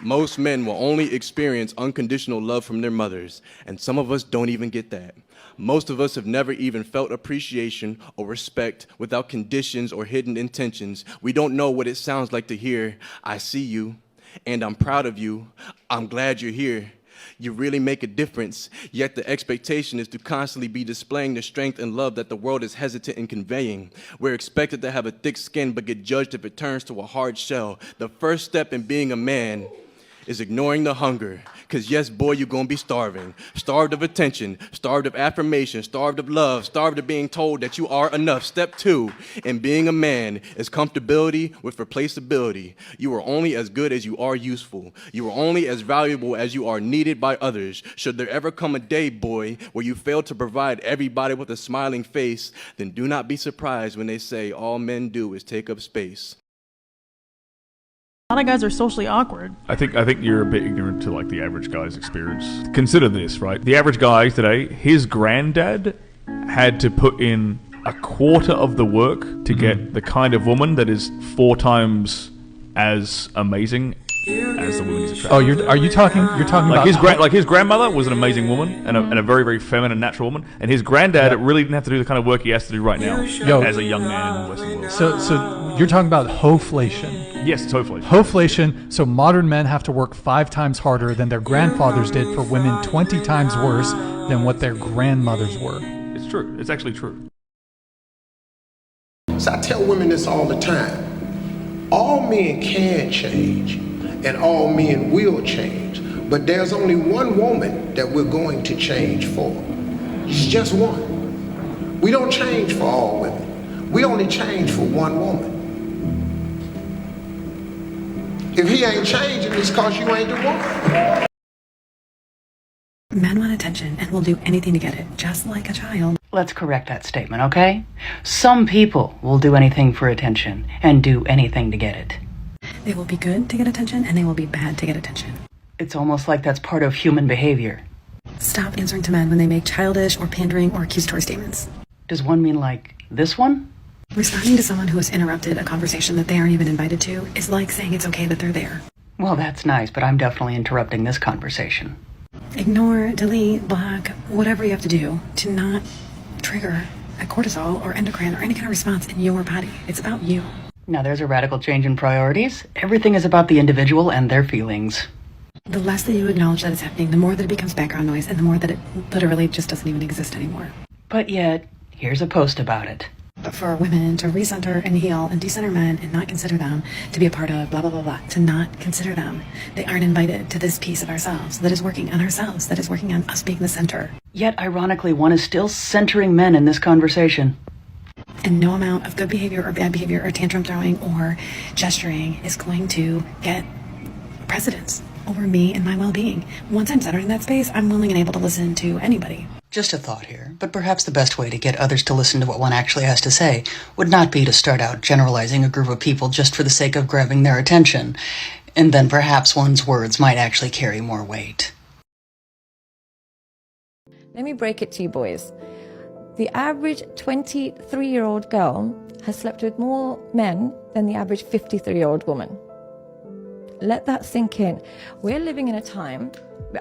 will only experience unconditional love from their mothers, and some of us don't even get that. Most of us have never even felt appreciation or respect without conditions or hidden intentions. We don't know what it sounds like to hear, "I see you, and I'm proud of you. I'm glad you're here. You really make a difference." Yet the expectation is to constantly be displaying the strength and love that the world is hesitant in conveying. We're expected to have a thick skin but get judged if it turns to a hard shell. The first step in being a man is ignoring the hunger. Because yes, boy, you're going to be starving. Starved of attention, starved of affirmation, starved of love, starved of being told that you are enough. Step 2 in being a man is comfortability with replaceability. You are only as good as you are useful. You are only as valuable as you are needed by others. Should there ever come a day, boy, where you fail to provide everybody with a smiling face, then do not be surprised when they say all men do is take up space. A lot of guys are socially awkward. I think you're a bit ignorant to like the average guy's experience. Consider this, right? The average guy today, his granddad had to put in a quarter of the work to get the kind of woman that is 4 times as amazing as the woman he's attracted. Oh, you're talking about his grandmother was an amazing woman and a very, very feminine, natural woman, and his granddad really didn't have to do the kind of work he has to do right now as a young man in the Western world. So you're talking about hoflation. Yes, it's hoflation. Hoflation. So modern men have to work 5 times harder than their grandfathers did for women 20 times worse than what their grandmothers were. It's true. It's actually true. So I tell women this all the time. All men can change, and all men will change. But there's only one woman that we're going to change for. It's just one. We don't change for all women. We only change for one woman. If he ain't changing, it's because you ain't the one. Men want attention and will do anything to get it, just like a child. Let's correct that statement, okay? Some people will do anything for attention and do anything to get it. They will be good to get attention and they will be bad to get attention. It's almost like that's part of human behavior. Stop answering to men when they make childish or pandering or accusatory statements. Does one mean like this one? Responding to someone who has interrupted a conversation that they aren't even invited to is like saying it's okay that they're there. Well, that's nice, but I'm definitely interrupting this conversation. Ignore, delete, block, whatever you have to do to not trigger a cortisol or endocrine or any kind of response in your body. It's about you. Now there's a radical change in priorities. Everything is about the individual and their feelings. The less that you acknowledge that it's happening, the more that it becomes background noise and the more that it literally just doesn't even exist anymore. But yet, here's a post about it. For women to recenter and heal and decenter men and not consider them to be a part of blah, blah, blah, blah, to not consider them. They aren't invited to this piece of ourselves that is working on ourselves, that is working on us being the center. Yet, ironically, one is still centering men in this conversation. And no amount of good behavior or bad behavior or tantrum throwing or gesturing is going to get precedence over me and my well-being. Once I'm centered in that space, I'm willing and able to listen to anybody. Just a thought here, but perhaps the best way to get others to listen to what one actually has to say would not be to start out generalizing a group of people just for the sake of grabbing their attention, and then perhaps one's words might actually carry more weight. Let me break it to you boys. The average 23-year-old girl has slept with more men than the average 53-year-old woman. Let that sink in. We're living in a time,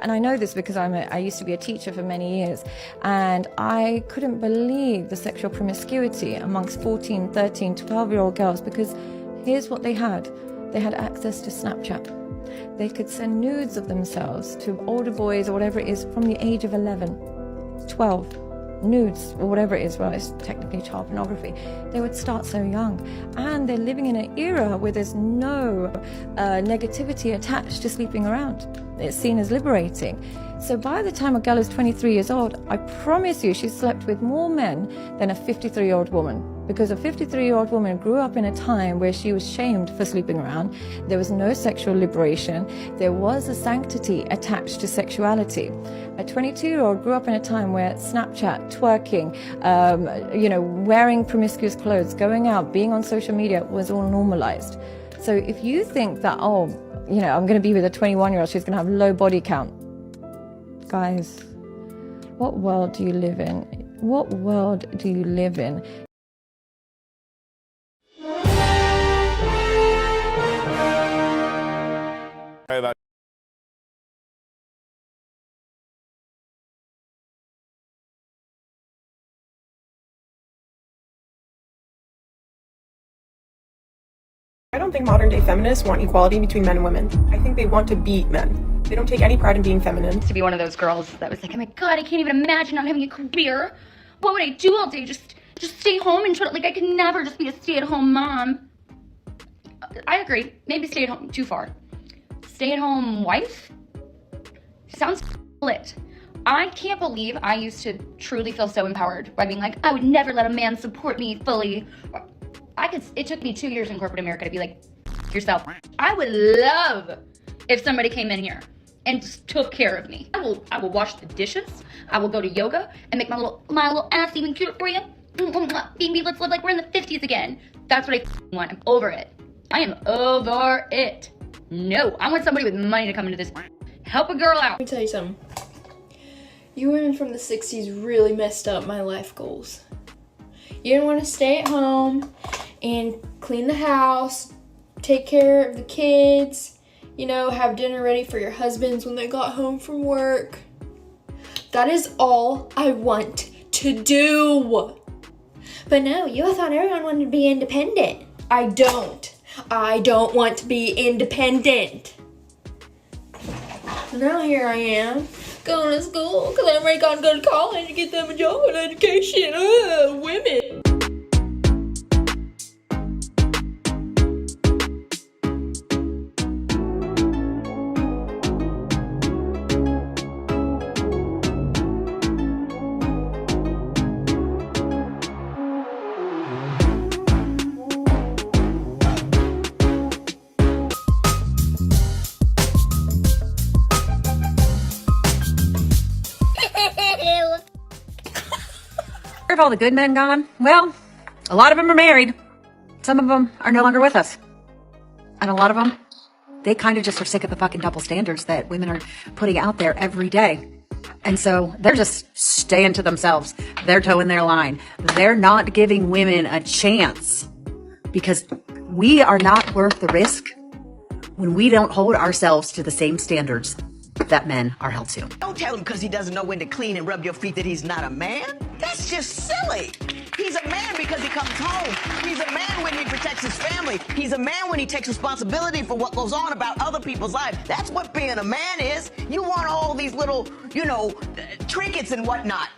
and I know this because I used to be a teacher for many years, and I couldn't believe the sexual promiscuity amongst 14, 13, 12-year-old girls, because here's what they had. They had access to Snapchat. They could send nudes of themselves to older boys or whatever it is from the age of 11, 12. Nudes or whatever it is, well, it's technically child pornography. They would start so young, and they're living in an era where there's no negativity attached to sleeping around. it's seen as liberating. So by the time a girl is 23 years old, I promise you she's slept with more men than a 53-year-old woman. Because a 53-year-old woman grew up in a time where she was shamed for sleeping around. There was no sexual liberation. There was a sanctity attached to sexuality. A 22-year-old grew up in a time where Snapchat, twerking, wearing promiscuous clothes, going out, being on social media was all normalized. So if you think that, I'm going to be with a 21-year-old, she's going to have low body count. Guys, what world do you live in? What world do you live in? I don't think modern day feminists want equality between men and women. I think they want to beat men. They don't take any pride in being feminine. To be one of those girls that was like, oh my god, I can't even imagine not having a career. What would I do all day? Just stay home and try to, I could never just be a stay-at-home mom. I agree. Maybe stay at home, too far. Stay-at-home wife? Sounds lit. I can't believe I used to truly feel so empowered by being like, I would never let a man support me fully. It took me 2 years in corporate America to be like, yourself. I would love if somebody came in here and just took care of me. I will wash the dishes. I will go to yoga and make my little ass even cuter for you. Baby, let's live like we're in the 50s again. That's what I want. I'm over it. I am over it. No, I want somebody with money to come into this. Help a girl out. Let me tell you something. You women from the 60s really messed up my life goals. You didn't want to stay at home and clean the house, take care of the kids, have dinner ready for your husbands when they got home from work. That is all I want to do. But no, you thought everyone wanted to be independent. I don't want to be independent. Now here I am, going to school because I'm ready to go to college and get them a job and education. Women. Have all the good men gone? Well, a lot of them are married. Some of them are no longer with us. And a lot of them, they kind of just are sick of the fucking double standards that women are putting out there every day. And so they're just staying to themselves. They're towing their line. They're not giving women a chance because we are not worth the risk when we don't hold ourselves to the same standards that men are held to. Don't tell him because he doesn't know when to clean and rub your feet that he's not a man. That's just silly. He's a man because he comes home. He's a man when he protects his family. He's a man when he takes responsibility for what goes on about other people's lives. That's what being a man is. You want all these little, trinkets and whatnot.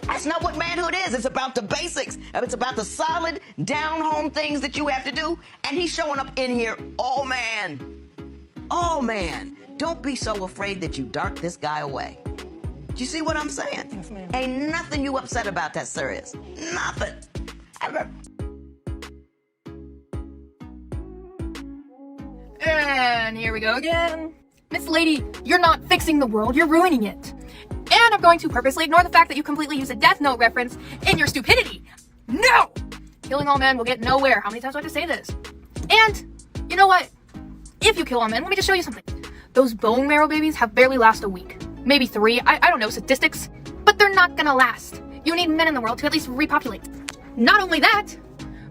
That's not what manhood is. It's about the basics. It's about the solid, down-home things that you have to do. And he's showing up in here all man. All man. Don't be so afraid that you dark this guy away. Do you see what I'm saying? Yes, ma'am. Ain't nothing you upset about that, sir, is. Nothing. And here we go again. Miss Lady, you're not fixing the world, you're ruining it. And I'm going to purposely ignore the fact that you completely use a Death Note reference in your stupidity. No! Killing all men will get nowhere. How many times do I have to say this? And, you know what? If you kill all men, let me just show you something. Those bone marrow babies have barely last a week. Maybe 3, I don't know, statistics. But they're not gonna last. You need men in the world to at least repopulate. Not only that,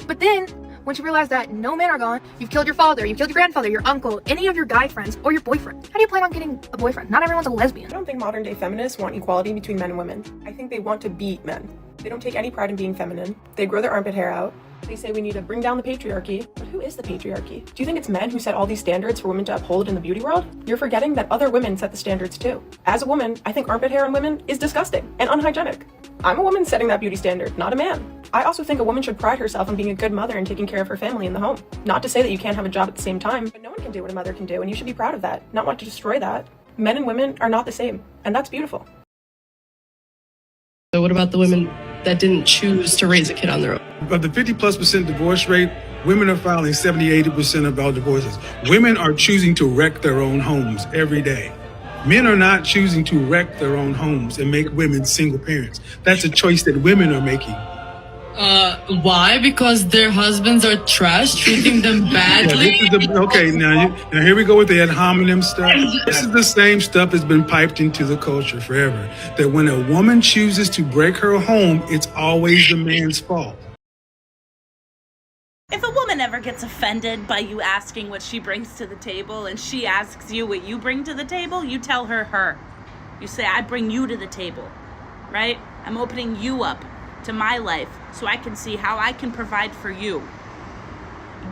but then, once you realize that no men are gone, you've killed your father, you've killed your grandfather, your uncle, any of your guy friends, or your boyfriend. How do you plan on getting a boyfriend? Not everyone's a lesbian. I don't think modern day feminists want equality between men and women. I think they want to beat men. They don't take any pride in being feminine. They grow their armpit hair out. They say we need to bring down the patriarchy. But who is the patriarchy? Do you think it's men who set all these standards for women to uphold in the beauty world? You're forgetting that other women set the standards too. As a woman, I think armpit hair on women is disgusting and unhygienic. I'm a woman setting that beauty standard, not a man. I also think a woman should pride herself on being a good mother and taking care of her family in the home. Not to say that you can't have a job at the same time, but no one can do what a mother can do, and you should be proud of that, not want to destroy that. Men and women are not the same, and that's beautiful. So what about the women that didn't choose to raise a kid on their own? Of the 50+% divorce rate, women are filing 70-80% of all divorces. Women are choosing to wreck their own homes every day. Men are not choosing to wreck their own homes and make women single parents. That's a choice that women are making. Why? Because their husbands are trash, treating them badly? Now here we go with the ad hominem stuff. This is the same stuff that's been piped into the culture forever. That when a woman chooses to break her home, it's always the man's fault. If a woman ever gets offended by you asking what she brings to the table and she asks you what you bring to the table, you tell her. You say, I bring you to the table, right? I'm opening you up to my life so I can see how I can provide for you.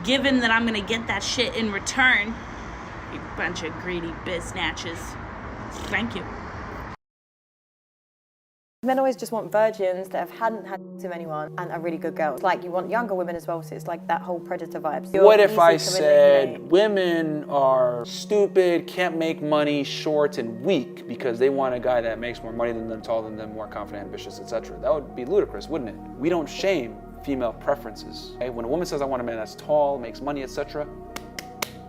Given that I'm gonna get that shit in return, you bunch of greedy biznatches. Thank you. Men always just want virgins that hadn't had sex with anyone and are really good girls. Like, you want younger women as well, so it's like that whole predator vibe. What if I said women are stupid, can't make money, short, and weak because they want a guy that makes more money than them, taller than them, more confident, ambitious, etc.? That would be ludicrous, wouldn't it? We don't shame female preferences. Okay? When a woman says, I want a man that's tall, makes money, etc.,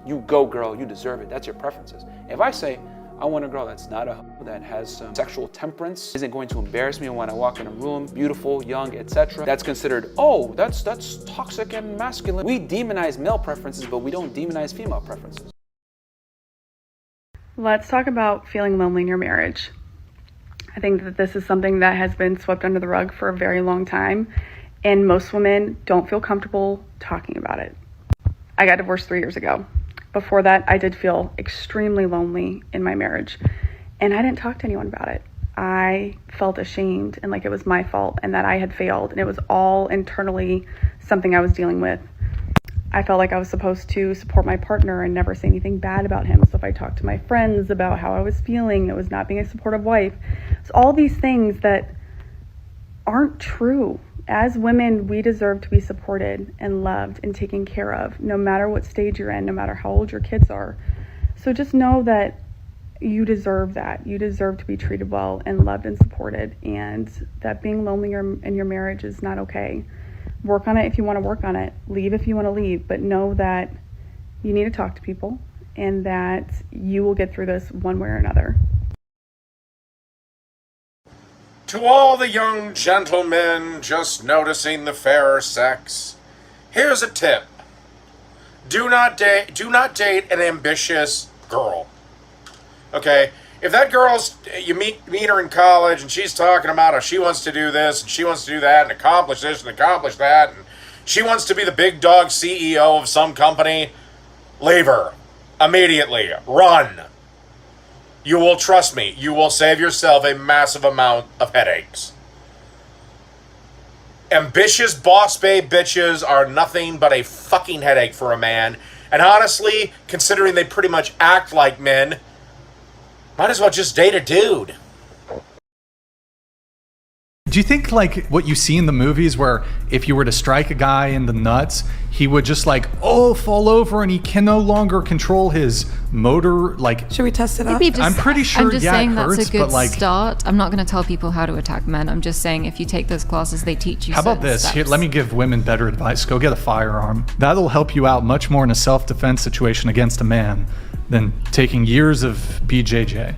you go, girl, you deserve it. That's your preferences. If I say, I want a girl that's not a hoe, that has some sexual temperance, isn't going to embarrass me when I walk in a room, beautiful, young, etc. That's considered, oh, that's toxic and masculine. We demonize male preferences, but we don't demonize female preferences. Let's talk about feeling lonely in your marriage. I think that this is something that has been swept under the rug for a very long time, and most women don't feel comfortable talking about it. I got divorced 3 years ago. Before that, I did feel extremely lonely in my marriage, and I didn't talk to anyone about it. I felt ashamed and like it was my fault and that I had failed, and it was all internally something I was dealing with. I felt like I was supposed to support my partner and never say anything bad about him. So if I talked to my friends about how I was feeling, it was not being a supportive wife. So all these things that aren't true. As women, we deserve to be supported and loved and taken care of, no matter what stage you're in, no matter how old your kids are. So just know that you deserve that. You deserve to be treated well and loved and supported, and that being lonely in your marriage is not okay. Work on it if you want to work on it. Leave if you want to leave, but know that you need to talk to people and that you will get through this one way or another. To all the young gentlemen just noticing the fairer sex, here's a tip. Do not date an ambitious girl. Okay? If that girl's, you meet her in college and she's talking about how she wants to do this and she wants to do that and accomplish this and accomplish that, and she wants to be the big dog CEO of some company, leave her. Immediately. Run. You will, trust me, you will save yourself a massive amount of headaches. Ambitious boss babe bitches are nothing but a fucking headache for a man. And honestly, considering they pretty much act like men, might as well just date a dude. Do you think like what you see in the movies where if you were to strike a guy in the nuts, he would just like, fall over and he can no longer control his motor? Like, should we test it out? I'm pretty sure, I'm just saying it hurts, that's a good but like, start. I'm not going to tell people how to attack men. I'm just saying if you take those classes, they teach you how about certain this? steps. Here, let me give women better advice. Go get a firearm. That'll help you out much more in a self-defense situation against a man than taking years of BJJ.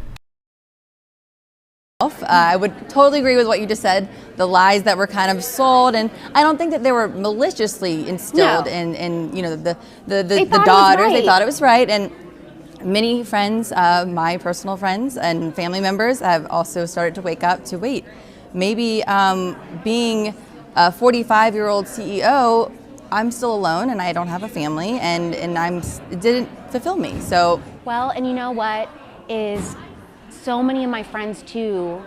I would totally agree with what you just said, the lies that were kind of sold, and I don't think that they were maliciously instilled in the daughters. They thought it was right, and many friends, my personal friends and family members, have also started to wake up to wait. Maybe being a 45-year-old CEO, I'm still alone and I don't have a family, and it didn't fulfill me. So well, and you know what is. So many of my friends too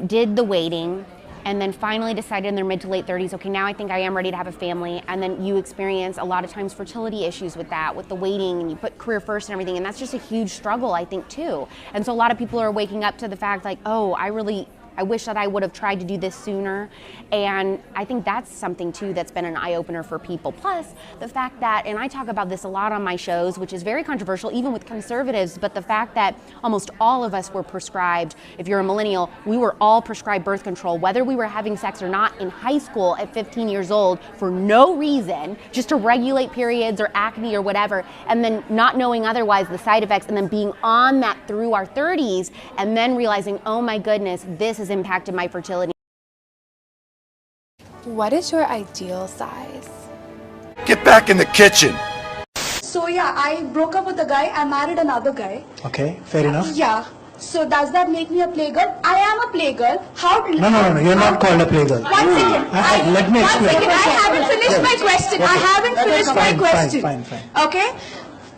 did the waiting and then finally decided in their mid to late 30s, okay, now I think I am ready to have a family. And then you experience a lot of times fertility issues with that, with the waiting, and you put career first and everything. And that's just a huge struggle, I think, too. And so a lot of people are waking up to the fact like, oh, I I wish that I would have tried to do this sooner. And I think that's something too that's been an eye-opener for people. Plus the fact that, and I talk about this a lot on my shows, which is very controversial even with conservatives, but the fact that almost all of us were prescribed, if you're a millennial, we were all prescribed birth control, whether we were having sex or not, in high school at 15 years old for no reason, just to regulate periods or acne or whatever, and then not knowing otherwise the side effects, and then being on that through our 30s, and then realizing, oh my goodness, this has impacted my fertility. What is your ideal size? Get back in the kitchen. So yeah, I broke up with a guy, I married another guy. Okay, fair enough. Yeah. So does that make me a playgirl? I am a playgirl. How? No, you're not called a playgirl. One second. Let me explain. 1 second. I haven't finished my question. I haven't finished my question. Fine. Okay.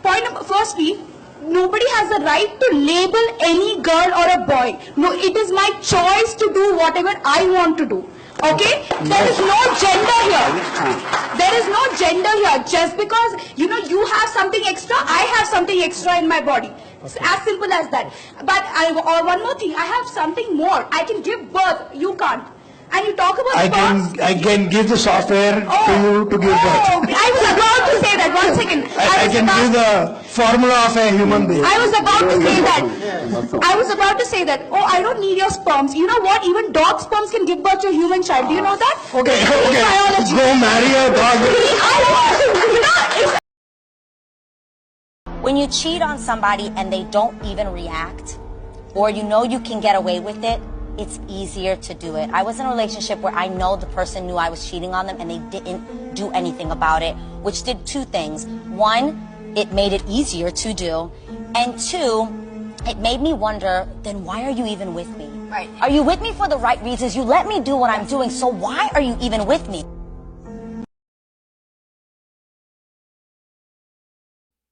Point number. Firstly, nobody has the right to label any girl or a boy. No, it is my choice to do whatever I want to do. Okay? There is no gender here. There is no gender here. Just because, you have something extra, I have something extra in my body. It's as simple as that. But one more thing, I have something more. I can give birth, you can't. And you talk about I can give the software to you to give birth. I was about to say that. 1 second. I can give the formula of a human being. I was about to say that. I was about to say that. Oh, I don't need your sperms. You know what? Even dog sperms can give birth to a human child. Do you know that? Okay. Go marry a dog. When you cheat on somebody and they don't even react, or you can get away with it, it's easier to do it. I was in a relationship where I know the person knew I was cheating on them and they didn't do anything about it, which did two things. One, it made it easier to do. And two, it made me wonder, then why are you even with me? Right. Are you with me for the right reasons? You let me do what I'm doing, so why are you even with me?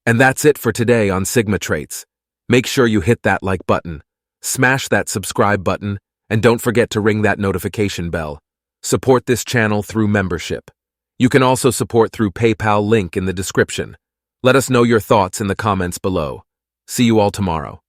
And that's it for today on Sigma Traits. Make sure you hit that like button, smash that subscribe button, and don't forget to ring that notification bell. Support this channel through membership. You can also support through PayPal link in the description. Let us know your thoughts in the comments below. See you all tomorrow.